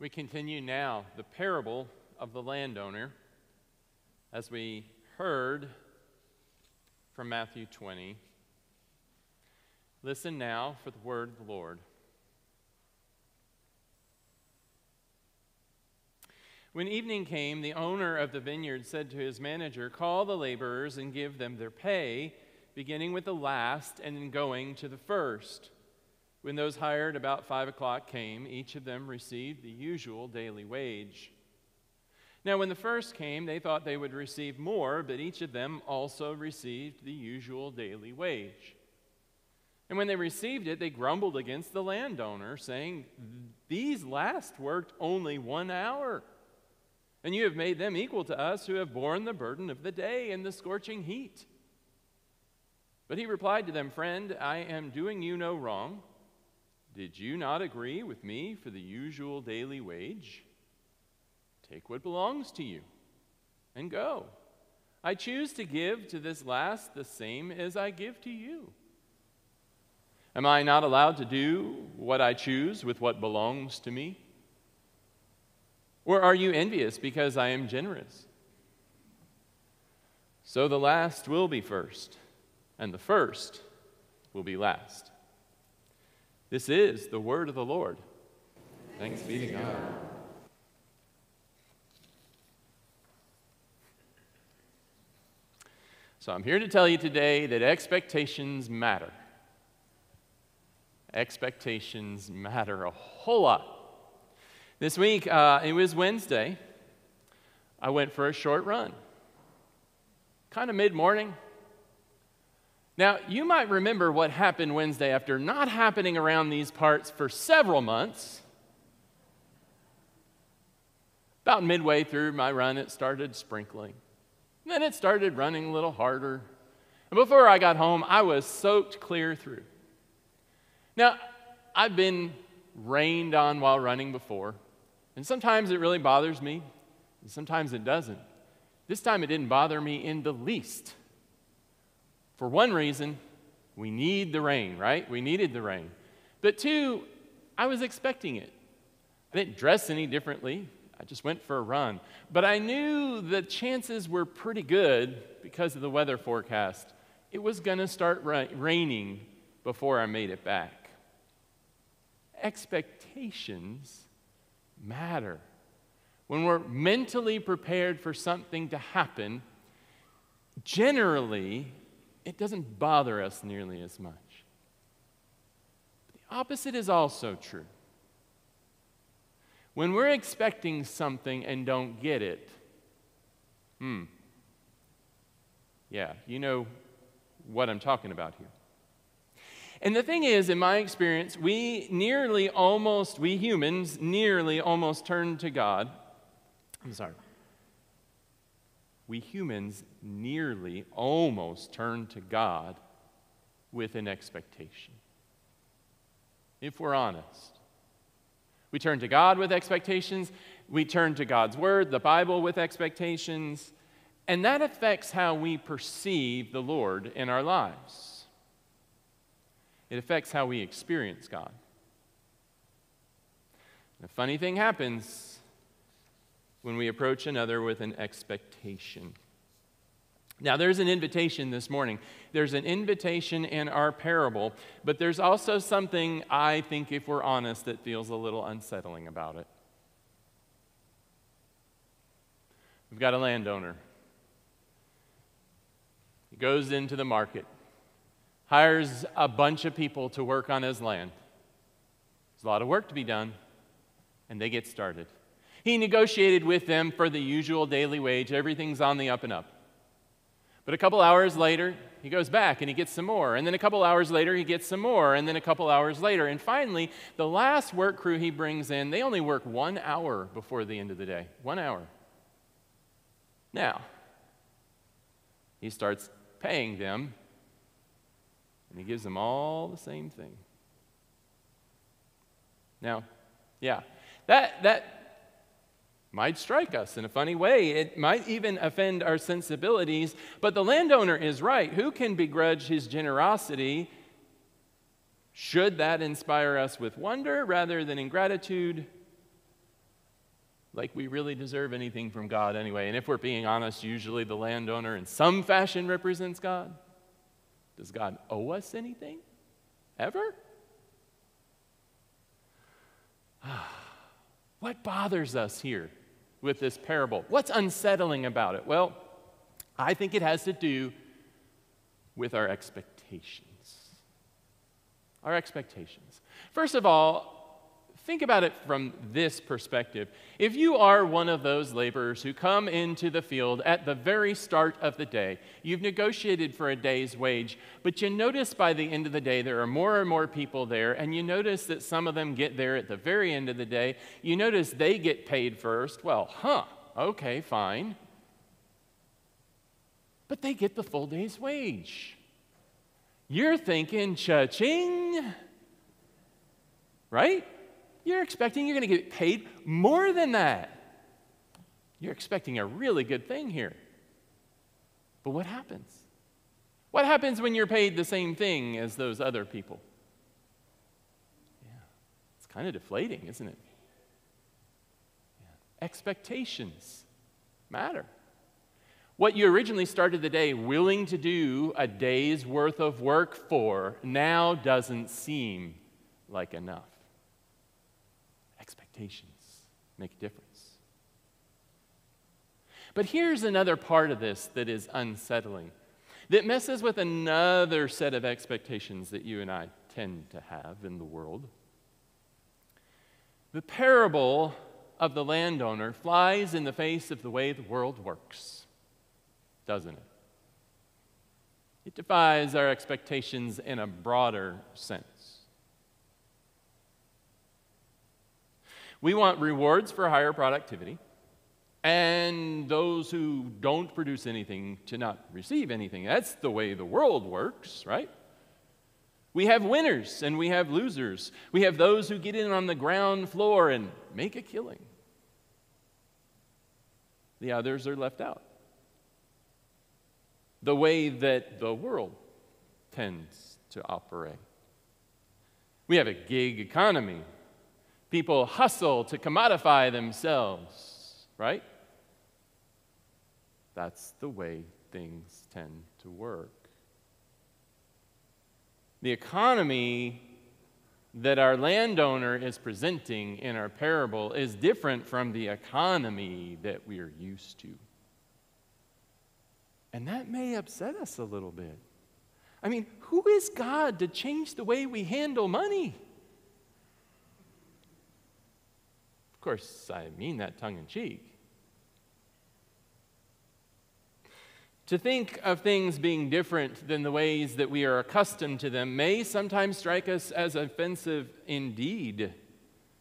We continue now the parable of the landowner as we heard from Matthew 20. Listen now for the word of the Lord. When evening came, the owner of the vineyard said to his manager, "Call the laborers and give them their pay, beginning with the last and then going to the first." When those hired about 5 o'clock came, each of them received the usual daily wage. Now when the first came, they thought they would receive more, but each of them also received the usual daily wage. And when they received it, they grumbled against the landowner, saying, "These last worked only 1 hour, and you have made them equal to us who have borne the burden of the day and the scorching heat." But he replied to them, "Friend, I am doing you no wrong. Did you not agree with me for the usual daily wage? Take what belongs to you and go. I choose to give to this last the same as I give to you. Am I not allowed to do what I choose with what belongs to me? Or are you envious because I am generous? So the last will be first, and the first will be last." This is the word of the Lord. Thanks be to God. So I'm here to tell you today that expectations matter. Expectations matter a whole lot. This week, it was Wednesday. I went for a short run, kind of mid-morning. Now, you might remember what happened Wednesday after not happening around these parts for several months. About midway through my run, it started sprinkling. Then it started running a little harder. And before I got home, I was soaked clear through. Now, I've been rained on while running before, and sometimes it really bothers me, and sometimes it doesn't. This time it didn't bother me in the least. For one reason, we need the rain, right? We needed the rain. But two, I was expecting it. I didn't dress any differently. I just went for a run. But I knew the chances were pretty good because of the weather forecast. It was going to start raining before I made it back. Expectations matter. When we're mentally prepared for something to happen, generally, it doesn't bother us nearly as much. The opposite is also true. When we're expecting something and don't get it, yeah, you know what I'm talking about here. And the thing is, in my experience, we humans nearly almost turn to God. We humans nearly almost turn to God with an expectation. If we're honest. We turn to God with expectations. We turn to God's Word, the Bible, with expectations. And that affects how we perceive the Lord in our lives. It affects how we experience God. A funny thing happens when we approach another with an expectation. Now, there's an invitation this morning. There's an invitation in our parable, but there's also something, I think, if we're honest, that feels a little unsettling about it. We've got a landowner. He goes into the market, hires a bunch of people to work on his land. There's a lot of work to be done, and they get started. He negotiated with them for the usual daily wage. Everything's on the up and up. But a couple hours later, he goes back and he gets some more. And then a couple hours later, he gets some more. And then a couple hours later. And finally, the last work crew he brings in, they only work 1 hour before the end of the day. 1 hour. Now, he starts paying them, and he gives them all the same thing. Now, yeah, that might strike us in a funny way. It might even offend our sensibilities, but the landowner is right. Who can begrudge his generosity? Should that inspire us with wonder rather than ingratitude? Like we really deserve anything from God anyway. And if we're being honest, usually the landowner in some fashion represents God. Does God owe us anything? Ever? What bothers us here with this parable? What's unsettling about it? Well, I think it has to do with our expectations. Our expectations. First of all, think about it from this perspective. If you are one of those laborers who come into the field at the very start of the day, you've negotiated for a day's wage, but you notice by the end of the day there are more and more people there, and you notice that some of them get there at the very end of the day. You notice they get paid first. Well, okay, fine. But they get the full day's wage. You're thinking, cha-ching, right? You're expecting you're going to get paid more than that. You're expecting a really good thing here. But what happens? What happens when you're paid the same thing as those other people? Yeah, it's kind of deflating, isn't it? Yeah. Expectations matter. What you originally started the day willing to do a day's worth of work for now doesn't seem like enough. Expectations make a difference. But here's another part of this that is unsettling, that messes with another set of expectations that you and I tend to have in the world. The parable of the landowner flies in the face of the way the world works, doesn't it? It defies our expectations in a broader sense. We want rewards for higher productivity, and those who don't produce anything to not receive anything. That's the way the world works, right? We have winners and we have losers. We have those who get in on the ground floor and make a killing. The others are left out. The way that the world tends to operate. We have a gig economy. People hustle to commodify themselves, right? That's the way things tend to work. The economy that our landowner is presenting in our parable is different from the economy that we are used to. And that may upset us a little bit. I mean, who is God to change the way we handle money? Of course, I mean that tongue-in-cheek. To think of things being different than the ways that we are accustomed to them may sometimes strike us as offensive indeed.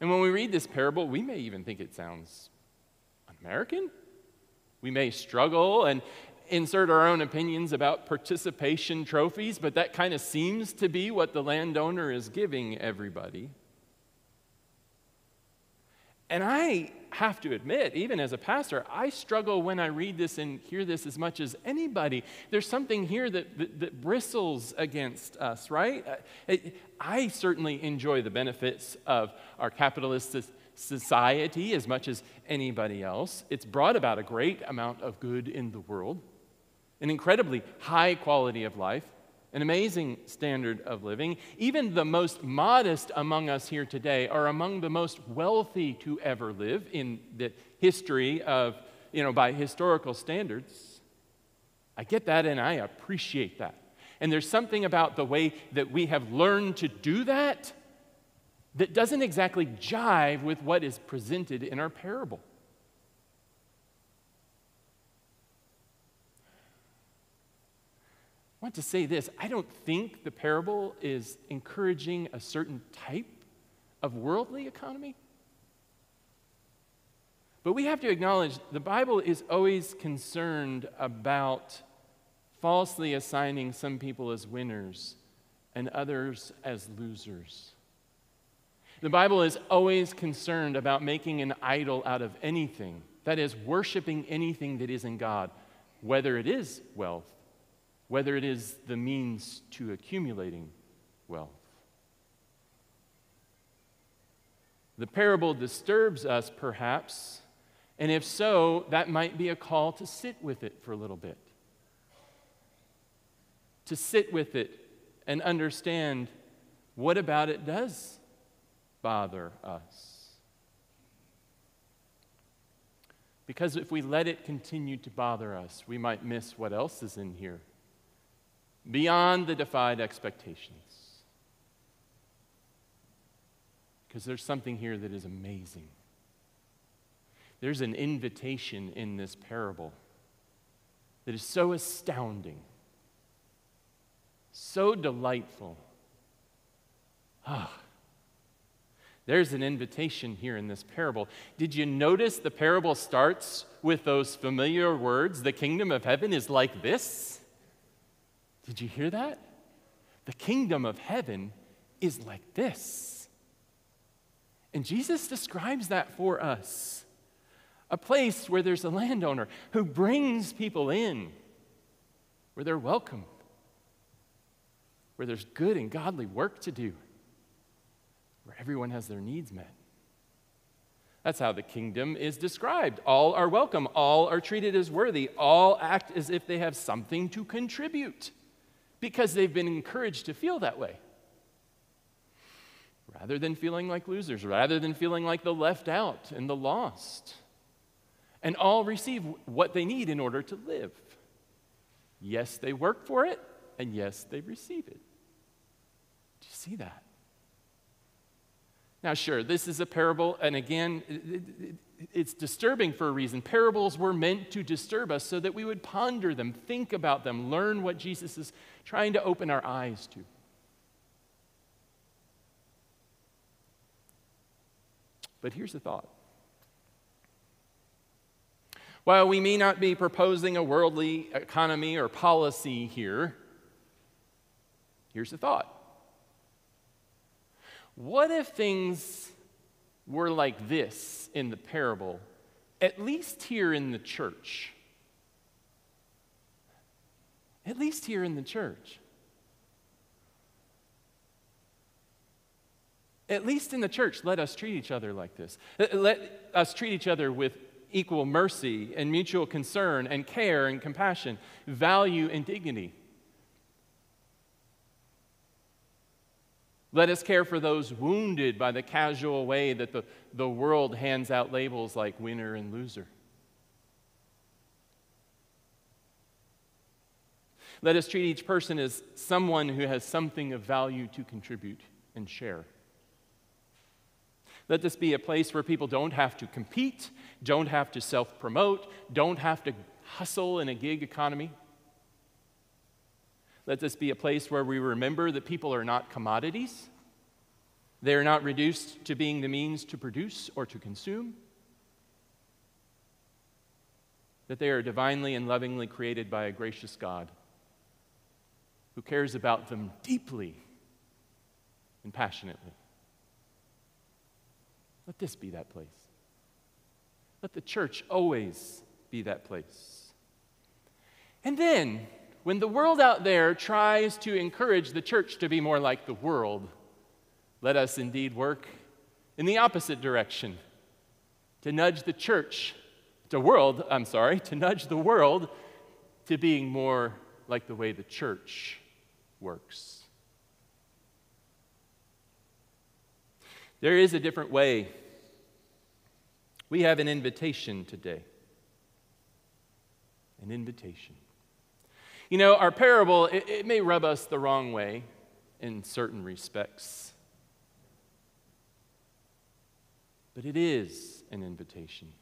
And when we read this parable, we may even think it sounds un-American. We may struggle and insert our own opinions about participation trophies, but that kind of seems to be what the landowner is giving everybody. And I have to admit, even as a pastor, I struggle when I read this and hear this as much as anybody. There's something here that bristles against us, right? I certainly enjoy the benefits of our capitalist society as much as anybody else. It's brought about a great amount of good in the world, an incredibly high quality of life, an amazing standard of living. Even the most modest among us here today are among the most wealthy to ever live in the history of, by historical standards. I get that and I appreciate that. And there's something about the way that we have learned to do that that doesn't exactly jive with what is presented in our parable. I want to say this. I don't think the parable is encouraging a certain type of worldly economy. But we have to acknowledge the Bible is always concerned about falsely assigning some people as winners and others as losers. The Bible is always concerned about making an idol out of anything, that is, worshiping anything that isn't God, whether it is wealth, whether it is the means to accumulating wealth. The parable disturbs us, perhaps, And if so, that might be a call to sit with it for a little bit. To sit with it and understand what about it does bother us. Because if we let it continue to bother us, we might miss what else is in here beyond the defied expectations. Because there's something here that is amazing. There's an invitation in this parable that is so astounding, so delightful. There's an invitation here in this parable. Did you notice the parable starts with those familiar words? The kingdom of heaven is like this. Did you hear that? The kingdom of heaven is like this. And Jesus describes that for us. A place where there's a landowner who brings people in, where they're welcome, where there's good and godly work to do, where everyone has their needs met. That's how the kingdom is described. All are welcome. All are treated as worthy. All act as if they have something to contribute because they've been encouraged to feel that way. Rather than feeling like losers, rather than feeling like the left out and the lost. And all receive what they need in order to live. Yes, they work for it, and yes, they receive it. Do you see that? Now, sure, this is a parable, and again, it's disturbing for a reason. Parables were meant to disturb us so that we would ponder them, think about them, learn what Jesus is trying to open our eyes to. But here's the thought. While we may not be proposing a worldly economy or policy here, here's the thought. What if things were like this in the parable, at least here in the church? At least here in the church. At least in the church, let us treat each other like this. Let us treat each other with equal mercy and mutual concern and care and compassion, value and dignity. Let us care for those wounded by the casual way that the world hands out labels like winner and loser. Let us treat each person as someone who has something of value to contribute and share. Let this be a place where people don't have to compete, don't have to self-promote, don't have to hustle in a gig economy. Let this be a place where we remember that people are not commodities. They are not reduced to being the means to produce or to consume. That they are divinely and lovingly created by a gracious God who cares about them deeply and passionately. Let this be that place. Let the church always be that place. And then, when the world out there tries to encourage the church to be more like the world, let us indeed work in the opposite direction, to nudge the world to being more like the way the church works. There is a different way. We have an invitation today. An invitation. You know, our parable, it may rub us the wrong way in certain respects. But it is an invitation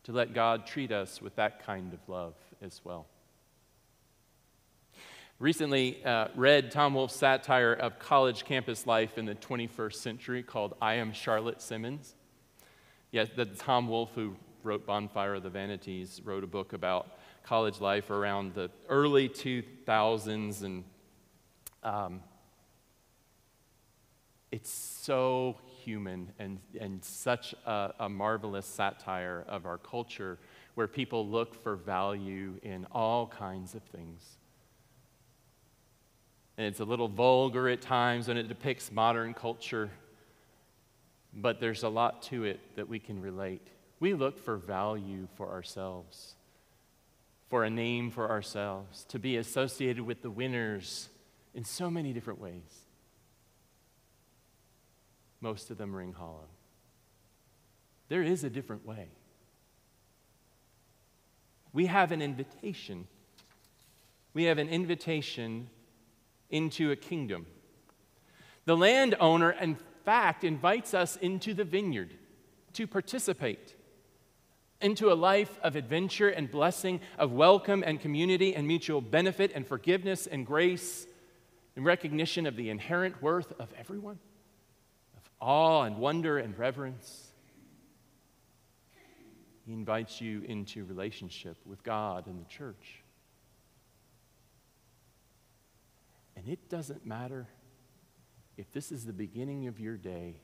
to let God treat us with that kind of love as well. Recently read Tom Wolfe's satire of college campus life in the 21st century called I Am Charlotte Simmons. Yes, that's Tom Wolfe, who wrote Bonfire of the Vanities, wrote a book about college life around the early 2000s, and it's so human and such a marvelous satire of our culture where people look for value in all kinds of things. And it's a little vulgar at times when it depicts modern culture, but there's a lot to it that we can relate We look for value for ourselves, for a name for ourselves, to be associated with the winners in so many different ways. Most of them ring hollow. There is a different way. We have an invitation. We have an invitation into a kingdom. The landowner, in fact, invites us into the vineyard to participate into a life of adventure and blessing, of welcome and community and mutual benefit and forgiveness and grace and recognition of the inherent worth of everyone, of awe and wonder and reverence. He invites you into relationship with God and the church. And it doesn't matter if this is the beginning of your day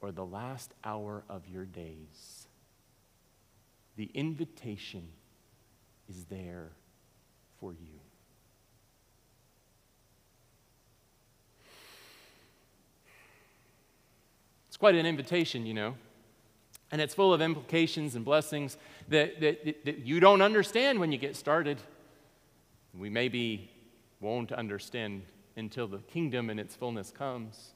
or the last hour of your days. The invitation is there for you. It's quite an invitation, you know. And it's full of implications and blessings that you don't understand when you get started. We maybe won't understand until the kingdom in its fullness comes.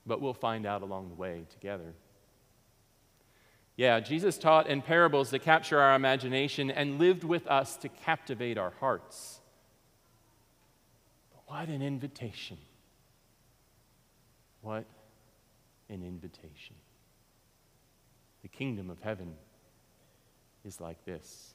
But we'll find out along the way together. Yeah, Jesus taught in parables to capture our imagination and lived with us to captivate our hearts. But what an invitation. What an invitation. The kingdom of heaven is like this.